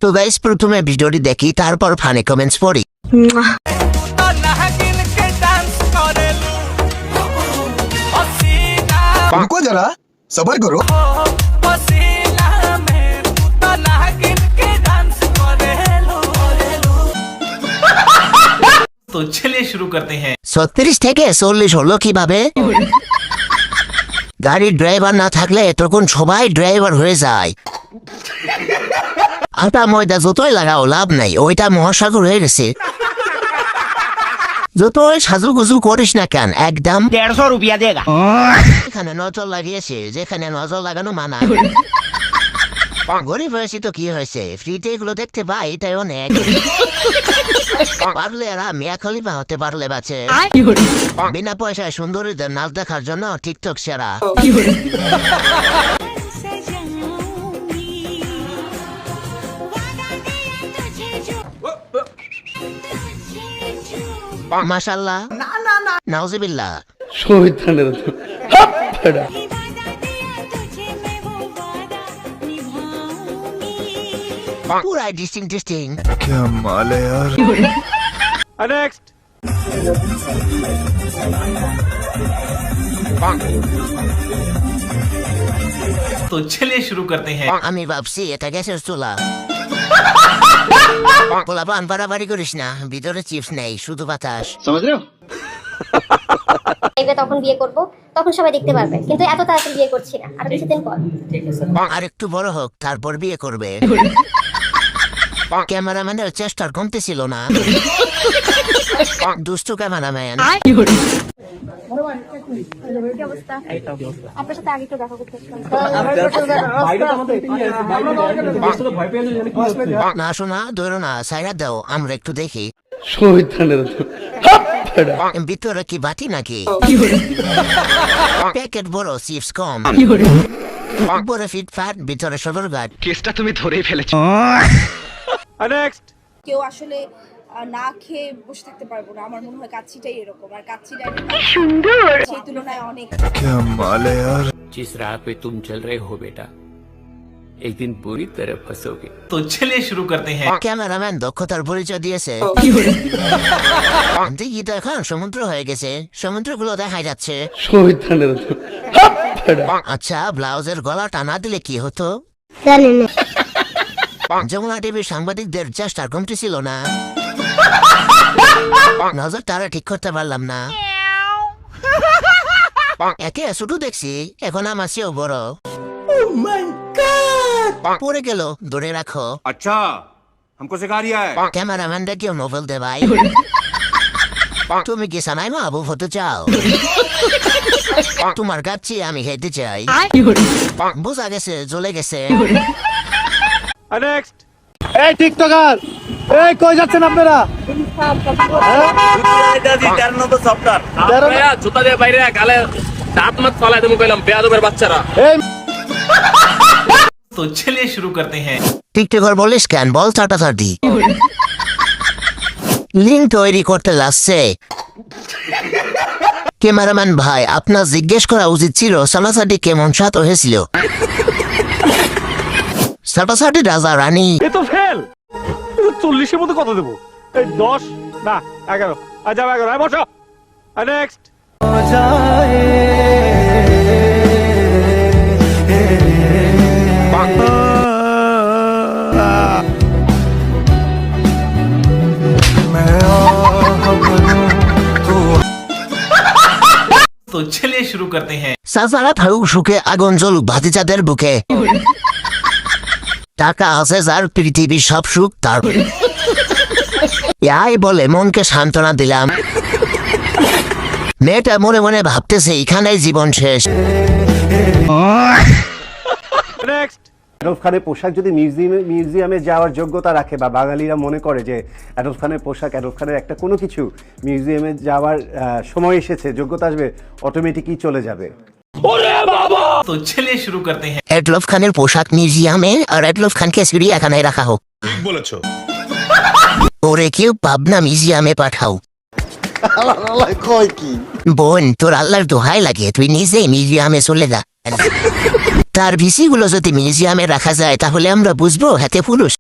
তো গাইস প্রথমে ভিডিওটি দেখি তারপর ফানি কমেন্টস পড়ি। रुको जरा सबर करो। तो चलिए शुरू करते हैं। 36 থেকে 40 হলো কিভাবে? গাড়ির ড্রাইভার না থাকলে তখন সবাই ড্রাইভার হয়ে যায়। আটা ময়দা যতই লাগাও লাভ নাই, ওইটা মহাসাগর হয়ে গেছে। যতই সাজুগুজু করিস না কেন, একদম 150 रुपया देगा। এখানে নজর লাগিয়েছে যেখানে নজর লাগানো মানা। গরিব হয়েছি তো কি হয়েছে, ফ্রিতে এগুলো দেখতে পাই, এটাই অনেক। পারলে এরা মিয়া খলিফা হতে পারলে বাঁচে। বিনা পয়সায় সুন্দরীদের নাচ দেখার জন্য টিকটক সেরা। মাশাআল্লাহ, নাউজুবিল্লাহ। পুরাই ডিস্টিং। क्या माल है यार। नेक्स्ट। तो चलिए शुरू करते हैं। আমি ভাবছি এটা গ্যাসের চুলা। পোলাপান বাড়াবাড়ি করিস না, ভিতরে চিপস নেই, শুধু বাতাস। তখন বিয়ে করব, তখন সবাই দেখতে পারবে, কিন্তু এত তাড়াতাড়ি বিয়ে করছি না, আর কিছুদিন পর। আর একটু বড় হোক তারপর বিয়ে করবে। ক্যামেরাম্যানের চেষ্টার কমতে ছিল না। দুষ্টু ক্যামেরাম্যান। আপনার সাথে আগে একটু দেখা করতে না শোনা ধরো না, সাইরা দাও, আমরা একটু দেখি। ভিতরে কি বাটি নাকি? প্যাকেট বড়, চিপস কম। উপরে ফিটফাট, ভিতরে সদরঘাট। কেসটা তুমি ধরেই ফেলেছো। নেক্সট। কেউ আসলে না খেয়ে বসে থাকতে পারবো না, আমার মনে হয় কাচ্চিটাই এরকম, আর কাচ্চিটা সেই তুলনায় অনেক। क्या माल है यार। जिस राह पे तुम चल रहे हो बेटा, एक दिन पूरी तरह फंसोगे। तो चलिए शुरू करते हैं। ক্যামেরাম্যান দক্ষতার পরিচয় দিয়েছে। দিঘিটা এখন সমুদ্র হয়ে গেছে, সমুদ্রগুলো দেখা যাচ্ছে। আচ্ছা, ব্লাউজের গলা টানা দিলে কি হতো? যমুনা টিভির সাংবাদিকদের চেষ্টার কমতি ছিল না। নজর তারা ঠিক করতে পারলাম না। একে ছোট দেখছি, এখন আমার চেয়েও বড়। পড়ে গেল, ধরে রাখো। अच्छा हमको सिखा रिया है। ক্যামেরাম্যানটা কেউ নোবেল দে ভাই। তুমি কি সানাই মাহবুব হতে চাও? তোমার কাছে আমি খেতে চাই। বোঝা গেছে, জ্বলে গেছে। नेक्स्ट। এই টিকটকার, এই কই যাচ্ছেন আপনারা? জুতা দিয়ে বাইরে গালে দাঁত মাত ফালাই দেবো কইলাম, বেয়াদবের বাচ্চারা। तो चलिए शुरू करते हैं। টিকটকার বলিস কেন, বল চাটাচাটি। লিঙ্ক তৈরি করতে লাগছে। ক্যামেরাম্যান ভাই, আপনার জিজ্ঞেস করা উচিত ছিল সালাসাটি কেমন স্বাদ হয়েছিল। সালাসাটি রাজা রানী। এ তো ফেল। 40 এর মধ্যে কত দেবো? 10 না 11। আচ্ছা 11। বসো। নেক্সট। तो चलिए शुरू करते हैं। সাসারা থাকুক সুখে, আগুন জ্বলুক ভাতিজাদের বুকে। টাকা আছে যার, পৃথিবীর সব সুখ তার। ইয়াই বলে মনকে সান্ত্বনা দিলাম। মেয়েটা মনে মনে ভাবতেছে এখানেই জীবন শেষ। নেক্সট। অ্যাডলফ খানের পোশাক যদি মিউজিয়ামে যাওয়ার যোগ্যতা রাখে, বা বাঙালিরা মনে করে যে অ্যাডলফ খানের পোশাক, অ্যাডলফ খানের একটা কোনো কিছু মিউজিয়ামে যাওয়ার সময় এসেছে, যোগ্যতা আসবে, অটোমেটিকই চলে যাবে। तो चलिए शुरू करते हैं। অ্যাডলফ খানের পোশাক মিউজিয়ামে, আর অ্যাডলফ খানকে চিড়িয়াখানায় রাখা হোক। ठीक বলেছো। ওরে কেউ পাবনা মিউজিয়ামে পাঠাও। বোন, তোর আল্লাহর দোহাই লাগে, তুই নিজেই মিউজিয়ামে চলে যা। তার ভিসিগুলো যদি মিউজিয়ামে রাখা যায় তাহলে আমরা বুঝবো হাতে পুরুষ।